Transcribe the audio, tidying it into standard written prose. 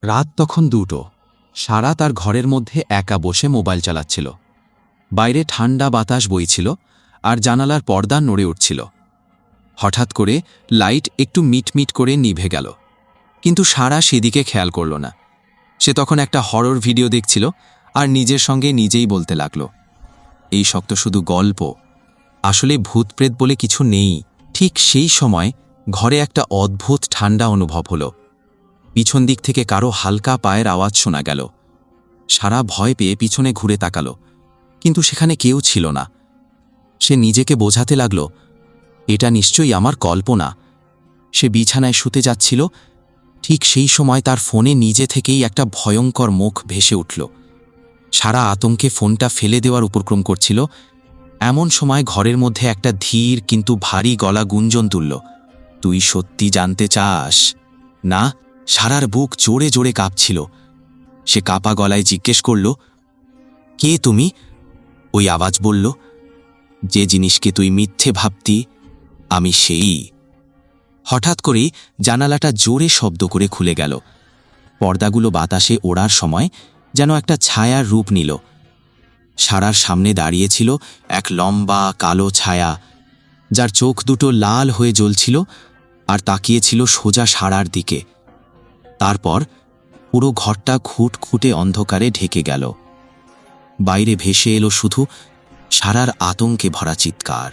রাত তখন 2টো। সারা তার ঘরের মধ্যে একা বসে মোবাইল চালাচ্ছিল। বাইরে ঠান্ডা বাতাস বইছিল আর জানালার পর্দা নড়ে উঠছিল। হঠাৎ করে লাইট একটু মিটমিট করে নিভে গেল, কিন্তু সারা সেদিকে খেয়াল করল না। সে তখন একটা হরর ভিডিও দেখছিল আর নিজের সঙ্গে নিজেই বলতে লাগল, এই শক্ত শুধু গল্প, আসলে ভূতপ্রেত বলে কিছু নেই। ঠিক সেই সময় ঘরে একটা অদ্ভুত ঠান্ডা অনুভব হলো। পিছন দিক থেকে কারো হালকা পায়ের আওয়াজ শোনা গেল। সারা ভয় পেয়ে পিছনে ঘুরে তাকালো, কিন্তু সেখানে কেউ ছিল না। সে নিজেকে বোঝাতে লাগল, এটা নিশ্চয়ই আমার কল্পনা। সে বিছানায় শুতে যাচ্ছিল, ঠিক সেই সময় তার ফোনে নিজে থেকেই একটা ভয়ঙ্কর মুখ ভেসে উঠল। সারা আতঙ্কে ফোনটা ফেলে দেওয়ার উপক্রম করছিল। এমন সময় ঘরের মধ্যে একটা ধীর কিন্তু ভারী গলা গুঞ্জন তুলল, তুই সত্যি জানতে চাস? না। সারার বুক জোরে জোরে কাঁপছিল। সে কাঁপা গলায় জিজ্ঞেস করল, কে তুমি? ওই আওয়াজ বলল, যে জিনিসকে তুই মিথ্যে ভাবতি, আমি সেই। হঠাৎ করেই জানালাটা জোরে শব্দ করে খুলে গেল। পর্দাগুলো বাতাসে ওড়ার সময় যেন একটা ছায়ার রূপ নিল। সারার সামনে দাঁড়িয়েছিল এক লম্বা কালো ছায়া, যার চোখ দুটো লাল হয়ে জ্বলছিল আর তাকিয়েছিল সোজা সারার দিকে। তারপর পুরো ঘরটা খুঁটখুঁটে অন্ধকারে ঢেকে গেল। বাইরে ভেসে এলো শুধু সারার আতঙ্কে ভরা চিৎকার।